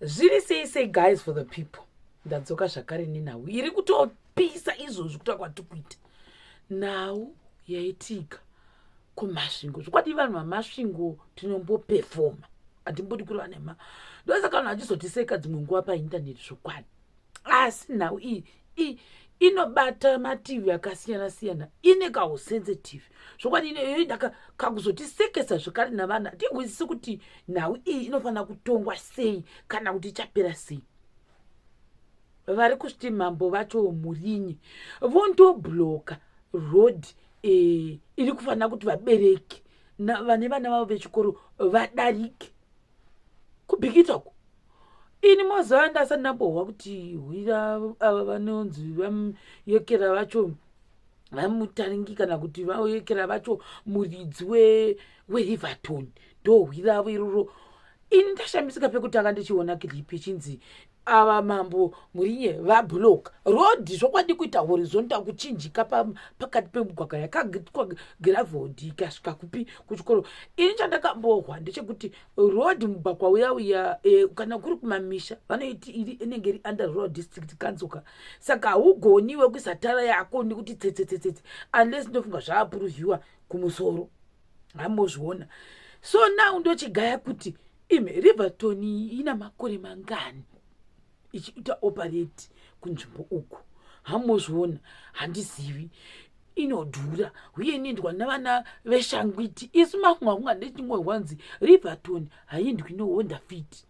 Zviri sei guys for the people. Ndadzoka zvakare nenhau iri kutopisa izvozvi kuta kwatikuita nhau yaitika kumasvingo. Zvikwadi vanhu vamasvingo tinombopefoma, hatimbodi kureva nema. Ndosaka vanhu vachizotiseka dzimwe nguva paindaneti zvokwadi. Asi nhau iyi inobata mativi akasiyana siyana, ine kahusensitive zvokwadi. Ineyo kakuzotisekesa zvakare navanhu. Hatigwisisi kuti nhau iyi inofanira kutongwa sei kana kuti ichapera sei. Vari kusviti mambo vacho Murinye vondobloka road iri kufanira kuti vabereki vane vana vavo vechikoro vadarike kubhikitako. Ini moziva ndasati ndambohwa kuti hwira ava vanonzi vayekera vacho vamutaringi kana kuti vayekera vacho muridzi weRiverton ndohwira avo iroro. Ini ndashamisika pekutanga ndichiona kilipi chinzi ava mambo Murinye vabloka road zvokwadi kuita horizontal kuchinjika pakati pemugwagwa yakagitwa graveled ikasvika kupi kuchikoro. Ini chandakambohwa ndechekuti road mugwagwa uya kana kuri kumamisha vanoiti inenge iri under rural district council. Saka haugoniwe kuisa tara yako nekuti tsetsetsetse unless ndofunga zvaapuruviwa kumusoro. Hambozviona. So now ndochigaya kuti Riverton ina makore mangani ichiita operate kunzvimbo uku. Hamozviona, handizivi. Inodhura uye inoendwa navana veshangwiti. Isu makunga ndechimwe wanzi Riverton haindwi neHonda Fit.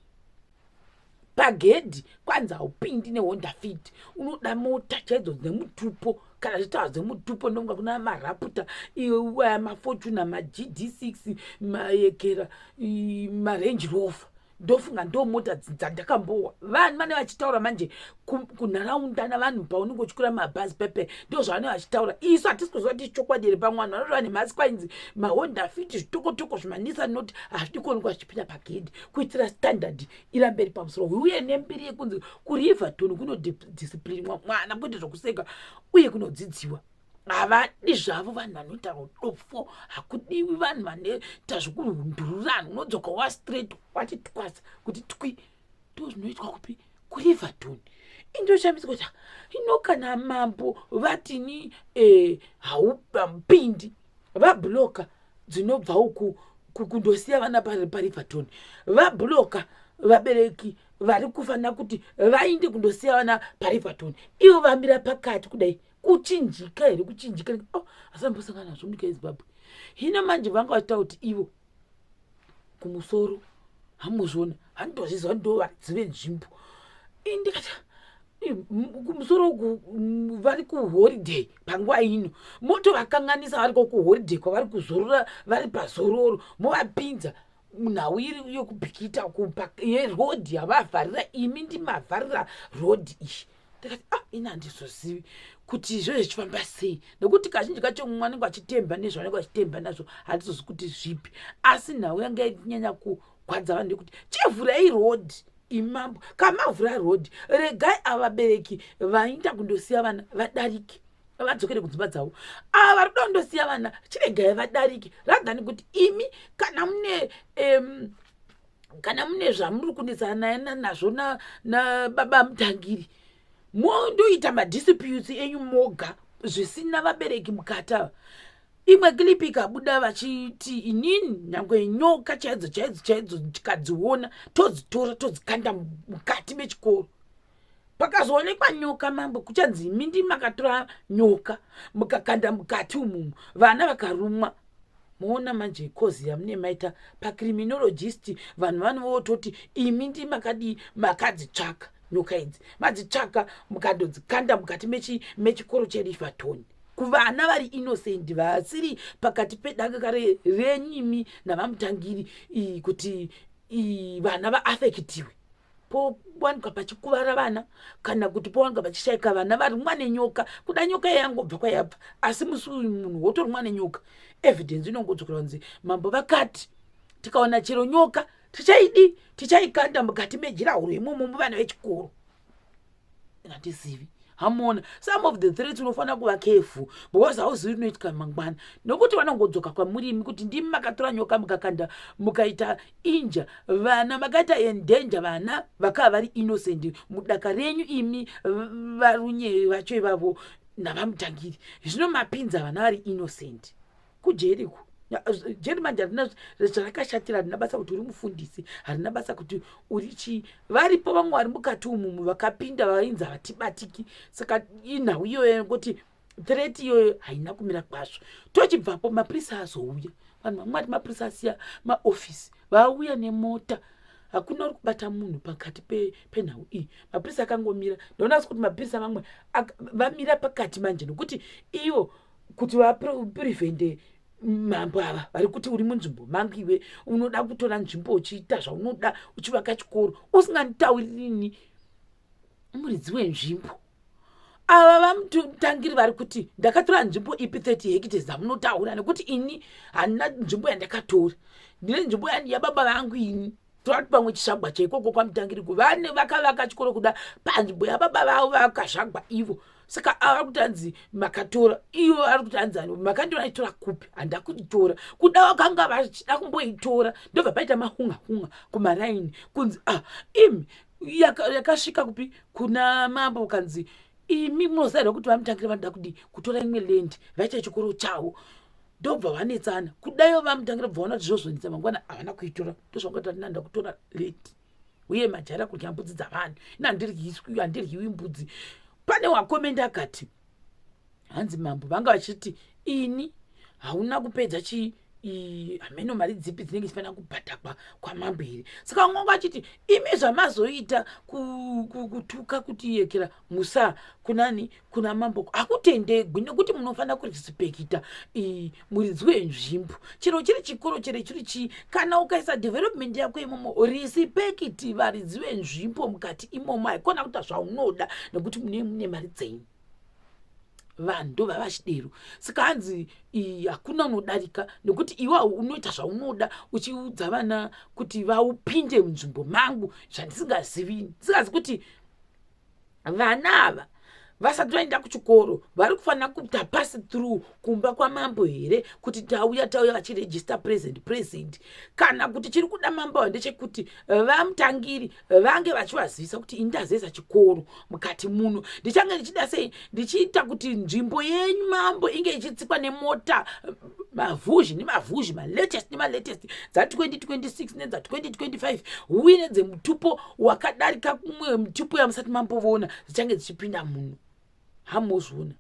Pagedhi kwanza haupindi neHonda Fit. Unoda mota chaidzo dzemutupo kana zvitaura dzemutupo ndonga kuna maraputa maFortuna maGD6 mayekera maRange Rover. Ndofunga ndo mota dzandakambohwa. Vanhu vane vachitaura manje kunharaunda navanhu paunenge uchikura mabhazi pepe ndo zvavane vachitaura. Isu hatisi kuziva kuti chokwadi here pamwana. Vanoti vane mhasi kwainzi maHonda Fit zvitokotoko zvimaNissan Note hazvidi kuonekwa zvichipinda pagedhi kuitira standard irambe iri pamusoro. Uye nembiri yekunzi kuRiverton kunodisciplinwa mwana kwete zvokuseka uye kunodzidziwa. Havadi zvavo vanhu vanoita rodofo. Hakudiwi vanhu vanoita zvokuhundururana. Unodzoka wa straight wati twasa kuti twi. Ndo zvinoitwa kupi kuRiverton. Indoshamisa kuti inokana mambo vatini haupindi vabloka dzinobva uku kundosiya vana paRiverton. Vabloka vabereki vari kufanira kuti vainde kundosiya vana paRiverton. Ivo vamira pakati kudai kuchinjika here kuchinjika. Asambosangana nazvo munyika yeZimbabwe. Hino manje vanga vachita kuti ivo kumusoro hamuzviona handozviziva ndo varidzi venzvimbo. Ndikati kumusoro vari kuholiday panguva ino motovakanganisa variko kuholiday kwavari kuzorora vari pazororo movapinza nhau iri yokubhikita yerodhi havavharira. Imi ndimavharira rodhi iyi. Ndikati ina handizozivi kuti izvozvo zvichifamba sei nekuti kazhinji kacho mwanenge achitemba nezvavanenge vachitemba nazvo hatizozi kuti zvipi. Asi nhau yanga ichinyanya kugwadza vanhu ndekuti chivhurai rodhi. Imambo kamavhura rodhi regai avabereki vaita kundosiya vana vadarike vadzokere kudzimba dzavo. Ava vari kuda kundosiya vana chiregai vadarike. Ragani kuti imi kana mune zvamuri kunesana nazvo nababa Mutangiri mondoita madisputes enyu moga zvisina vabereki mukata. Imwe klipi ikabuda vachiti inini nyangwe nyoka chaidzo tikadziona todzitora todzikanda mukati mechikoro. Pakazoonekwa nyoka mambo kuchanzi imi ndimi makatora nyoka mukakanda mukati umumu vana vakarumwa. Moona manje kozi yamune maita pacriminologist vanhu vanovototi imi ndimi makadzitsvaka nyoka idzi madzitsvaka mukandodzikanda mukati mechikoro cheRiverton. Kuvana vari innocent vasiri pakati pedanga renyimi navamutangiri kuti vana vaafekitiwe. Powanika pachikuvara vana kana kuti powanika pachishaika vana varimwa nenyoka. Kuda nyoka yangobva kwayabva asi musi uyu munhu wotorumwa nenyoka. Evidence inongodzokera kunzi mambo vakati tikaona chero nyoka tichaikanda mukati mejirahoro imomo muvana vechikoro. Handisivi hamona. Some of the threats unofanira kuva careful because hauzivi rinoitika mangwana, nokuti vanongodzoka kwamurimi kuti ndimi makatora nyoka mukakanda mukaita inja vana, makaita endanger vana vakava vari innocent mudaka renyu imi varunye vacho ivavo navamutangiri. Zvino mapinza vana vari innocent kujeriko. Jeri manje harina zvarakashatira, harina basa kuti uri mufundisi, harina basa kuti uri chii. Varipo vamwe vari mukati umu vakapinda vainzi havatibatiki. Saka inhau iyoyo kuti threat iyoyo haina kumira kwazvo. Tochibvapo mapurisa azouya, vanhu vamwe vari mapurisa asiya maofisi vauya nemota, hakuna uri kubata munhu pakati penhau iyi. Mapurisa akangomira. Ndaona kuti mapurisa mamwe vamira pakati manje nokuti ivo kuti vaprevende mambo ava vari kuti uri munzvimbo mangu iwe unoda kutora nzvimbo uchiita zvaunoda uchivaka chikoro usinganditauririni muridzi wenzvimbo. Ava vamutangiri vari kuti ndakatora nzvimbo ipi 30 hectares dzamunotaura, nekuti ini handina nzvimbo yandakatora, ndine nzvimbo yababa vangu ini. Torati pamwe chishagwa chaikoko kwamutangiri vane vakavaka chikoro kuda panzvimbo yababa vavo vakazvagwa ivo. Saka ava kutanzi makatora, ivo ari kutanzi makandiona itora kupi, handa kuitora. Kuda vakanga vachida kumboitora ndobva paita mahunga kumaraini kunzi imi yakasvika kupi kuna mambo kanzi imi munoziva kuti vamutangiri vanoda kutora imwe land vaita chikoro chavo. Ndobva vanetsana kudayo vamutangira bvaona kuti zvozonetsa mangwana havana kuitora. Ndozvangati ndinanda kutora land uye majara kudya mbudzi dzavanhu, handiryiwi mbudzi. Pane wakomenda akati hanzi mambo vanga vachiti ini hauna kupedza hameno mari dzipi dzinenge dzifanira kubhadhakwa kwamambo here. Saka vamwe vachiti imi zvamazoita kutuka kuti yekera musa kuna mambo hakutendegwi, nekuti munofanira kurispekita muridzi wenzvimbo. Chero chiri chikoro, chero chiri chii, kana ukaisa development yako imomo rispekiti varidzi wenzvimbo mukati imomo. Haikona kuita zvaunoda nekuti mune mari dzenyu. Vanhu ndova vachidero. Saka hanzi hakuna unodarika nekuti iwe unoita zvaunoda uchiudza vana kuti vaupinde munzvimbo mangu zvandisingazivi. Ndisingazi kuti vana ava vasati vaenda kuchikoro vari kufanira kuita pass through kumba kwamambo here kuti tauya vachirejista present, kana kuti chiri kuda mambo ava ndechekuti vamutangiri vange vachivazivisa kuti indazoisa chikoro mukati muno. Ndichange ndichida sei ndichiita kuti nzvimbo yenyu mambo inge ichitsikwa nemota mavhuzhi nemavhuzhi, malatest nemalatest dza2026 nedza2025 uye nedzemutupo wakadarika kumwe mutupo yamusati mambovoona dzichange dzichipinda muno. Hamuzvona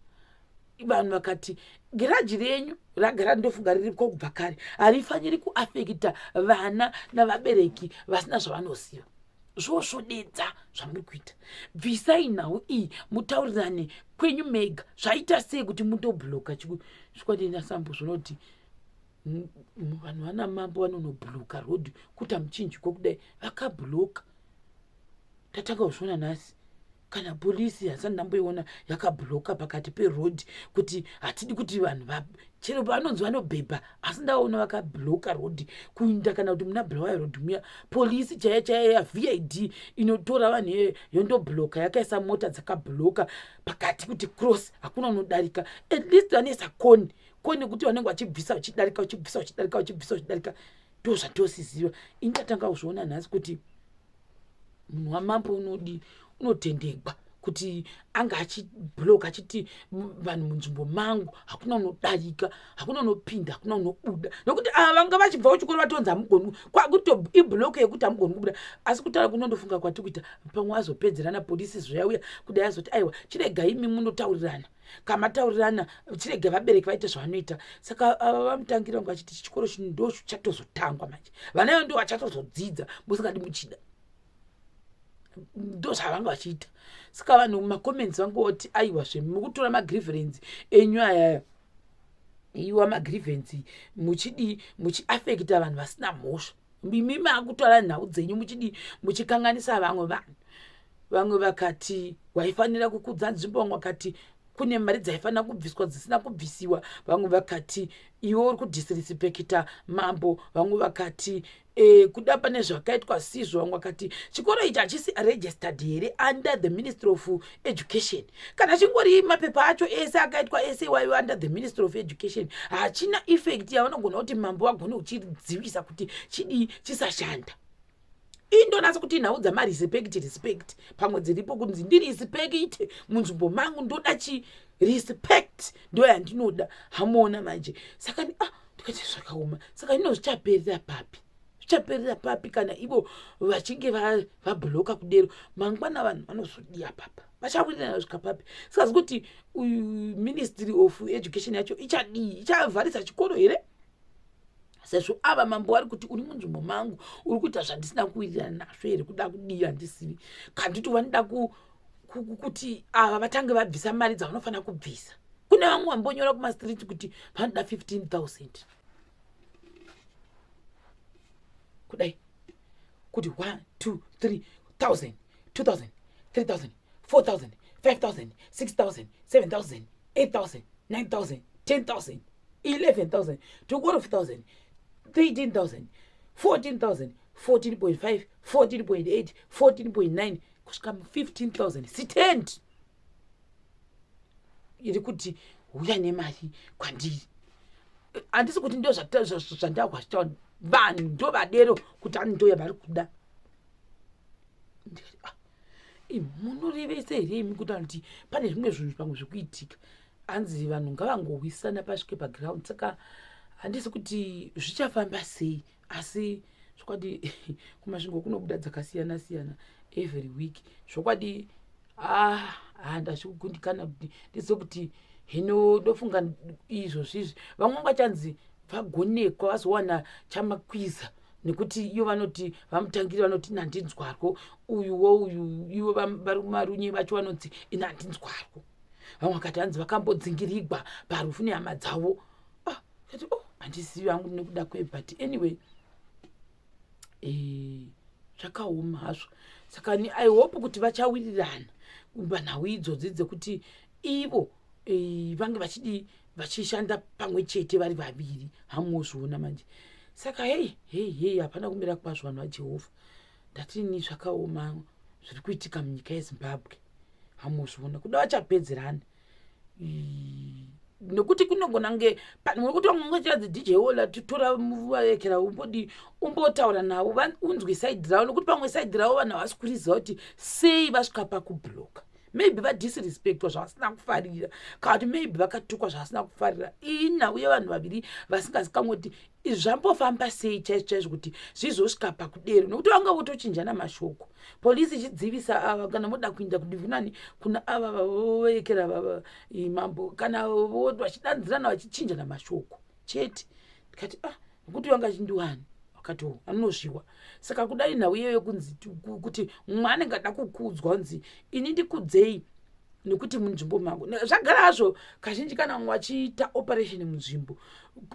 vanhu vakati garaji renyu ragara ndofunga ririko kubva kare harifaniri kuafekita vana navabereki vasina zvavanoziva. Zvosvodedza zvamuri kuita. Bvisai nhau iyi mutaurirane kwenyu mega. Zvaita sei kuti mutobloka chikwadi sambo zvinoti vanhu vana mambo vanonobloka road kuita muchinjiko kudai vakabloka. Tatanga kuzviona nhasi kana polisi hasati ndamboiona yakabloka pakati peroad kuti hatidi kuti vanhu chero vanonzi vanobhebha, asi ndaona vakabloka road kuinda kana kuti muna Bulawayo road muya polisi chaiyo yaVID inotora vanhu yondobloka yakaisa mota dzakabloka pakati kuti cross hakuna unodarika. At least vanoisa koni kuti vanenge vachibvisa uchidarika ndozvatosiziva. Indatanga kuzviona nhasi kuti munhu wamambo unotendegwa kuti anga achibloka achiti vanhu munzvimbo mangu hakuna unodarika, hakuna unopinda, hakuna unobuda, nokuti vanga vachibva kuchikoro vatonzi hamugoni kuti ibloke yekuti hamugoni kubuda. Asi kutaura kunondofunga kwati kuita pamwe azopedzerana polisi zvoyauya kudai azoti aiwa chiregai imi munotaurirana, kamataurirana chiregai vabereki vaite zvavanoita. Saka ava vamutangira vanga vachiti chikoro chino ndo chatozotangwa manje, vanayo ndo vachatozodzidza musingadi muchida, ndo zvavanga vachiita. Saka vanhu mumacomments vangoti aiwa mukutora magrievance enyu aya iwa magrievance muchiafekita vanhu vasina mhosva. Mimi makutora nhau dzenyu muchikanganisa vamwe vanhu. Vamwe vakati waifanira kukudza nzvimbo, vamwe vakati kune mari dzaifanira kubviswa dzisina kubvisiwa. Vamwe vakati iwe uri kudisrespecta mambo, vamwe vakati kuda pane zvakaitwa sizvo, vamwe vakati chikoro ichi hachisi registered here under the Ministry of Education. Kana chingori mapepa acho ese akaitwa ese iwayo under the Ministry of Education, hachina effect yavanogona kuti mambo agone kuchidzivisa kuti chidi chisashanda. Indonasa kuti nhau respect pamwe dziripo kunzi ndirisipekite munzvimbo mangu, ndoda respect ndo yandinoda. Hamuona manje. Saka ndikati zvakaoma. Saka zvichaperera papi? Zvichaperera papi kana ivo vachinge vabloka kudero? Mangwana vanhu vanozodia papa, vachawirirana svika papi? Sikazi kuti Ministry of Education yacho ichavharisa chikoro here? Sezvo ava mambo vari kuti uri munzvimbo mangu, uri kuita zvandisina kuwirirana nazvo here, kuda kudiya handisivi. Kanditi vanoda kuti ava vatange vabvisa mari dzavanofanira kubvisa. Kune vamwe vambonyora kumastreet kuti vanoda 15,000 kudai, kuti 1 2 3,000 2,000 3,000 4,000 5,000 6,000 7,000 8,000 9,000 10,000 11,000 12,000 13,000 14,000 14.5 14.8 14.9 kusvika 15,000 sitendi iri kuti uya nemari kwandiri. Handisi kuti ndo zvandakwa zvitaura, vanhu ndo vadero kuti ani ndo yavari kuda. Munorevesa here imi kuti anoti pane zvimwe zvinhu pamwe zvikuitika? Hanzi vanhu ngavangowisana pasvike paground. Saka handisi kuti zvichafamba sei, asi zvokwadi kumasvingo kunobuda dzakasiyana siyana every week. Zvokwadi handazvikugundikana kuti ndizokuti hino ndofunga izvo zvizvi vamwe vachanzi vagonekwa vazowana chamakwiza, nekuti iyo vanoti vamutangiri vanoti nandinzwarwo, uyuwo uyu ivo Murinye vacho vanoti inandinzwarwo. Vamwe vakati hanzi vakambodzingirigwa parufu nehama dzavo. Kati handizivi hangu nekuda kwe, but anyway zvakaoma hazvo. Saka I hope kuti vachawirirana panhau idzodzi dzekuti ivo vange vachishanda pamwe chete vari vaviri. Hamuzviona manje. Saka hei hapana kumira kwazvo vanhu vaJehovha. Ndatini zvakaoma zviri kuitika munyika yeZimbabwe. Hamuzviona kuda vachapedzerana. Nekuti kunogona nge nekuti vamwe vachanzi DJ Ola tutora muvayekera umbotaura navo unzwe side ravo, nekuti pamwe side ravo vanhu havasi kuriziva kuti sei vasvika pakubloka. Maybe vadisrespectwa zvavasina kufarira, kana kuti maybe vakatukwa zvavasina kufarira. Ina uye vanhu vaviri vasingazikamwe kuti zvambofamba sei chaizvo kuti zvizosvika pakudero, nekuti vanga votochinjana mashoko. Polisi ichidzivisa ava kana moda kuinda kudivunani kuna ava vavekera mambo, kana vachidanzirana vachichinjana mashoko chete. Ndikati nekuti vanga chindiwani wakati anozviwa. Saka kudai nhau iyoyo kunzi kuti mumwe anenge ada kukudzwa nzi ini ndikudzei nekuti munzvimbo mangu. Zvagara hazvo kazhinji kana mumwe achiita operation munzvimbo,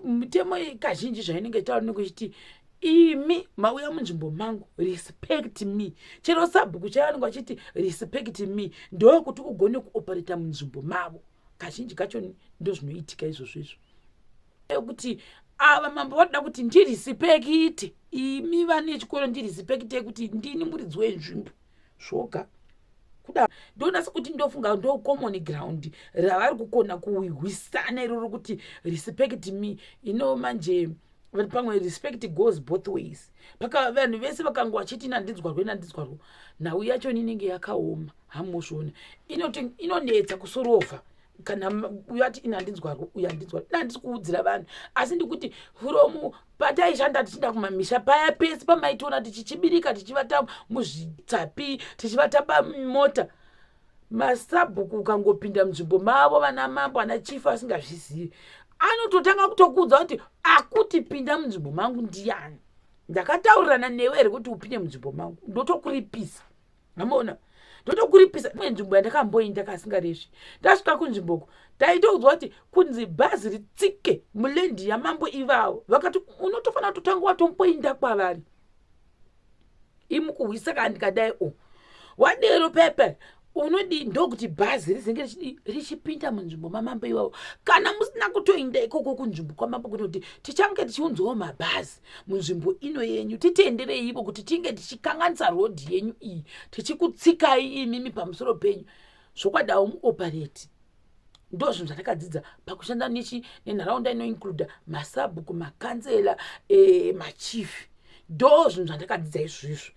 mitemo kazhinji zvainenge itaura nekuti imi mauya munzvimbo mangu, respect me. Chero sabhuku chavanenge vachiti respect me, ndo kuti ugone kuoperata munzvimbo mavo. Kazhinji kacho ndo zvinoitika izvozvo izvo. Kuti ava mambo vanoda kuti ndirisipekite, imi vane chikoro ndirisipekite kuti ndini muridzi wenzvimbo zvoga. Kuda ndonasa kuti ndofunga ndo common ground ravari kukona kuwisana iroro kuti respect me. Manje pamwe respect goes both ways. Paka vanhu vese vakanga vachiti nandinzwarwo nhau yacho inenge yakaoma. Hamuzviona inonetsa kusorova kana uyati inandinzwarwo uyandinzwarwo. Handisi kuudzira vanhu, asi ndikuti from pataishanda tichida kumamisha paya pesi pamaitiona tichichibirika tichivata muzvitsapi tichivata pamota, masabhuku ukangopinda munzvimbo mavo vana mambo ana chifu asingazvizivi anototanga kutokudza kuti akuti pinda munzvimbo mangu ndiani, ndakataurirana newe here kuti upinde munzvimbo mangu, ndotokuripisa. Maona ndotokuripisa. Imwe nzvimbo yandakamboenda kasingarevi, ndasvika kunzvimboko taitoudzwa kuti kunzi bhazi ritsike mulendi yamambo ivavo, vakati unotofanira kutotanga watomboinda kwavari imukuhwisa. Kana ndikadai wadero pepe unodi ndokuti bhazi rizinge richipinda munzvimbo mamambo iwavo. Kana musina kutoenda ikoko kunzvimbo kwamambo kuti tichange tichiunzwawo mabhazi munzvimbo ino yenyu, titenderei ivo kuti tinge tichikanganisa rodhi yenyu iyi, tichikutsikai imimi pamusoro penyu zvokwadawo muoperate. Ndo zvinhu zvatakadzidza pakushanda nenharaunda inoincluda masabhuku, makansela, machief. Ndo zvinhu zvandakadzidza izvizvo.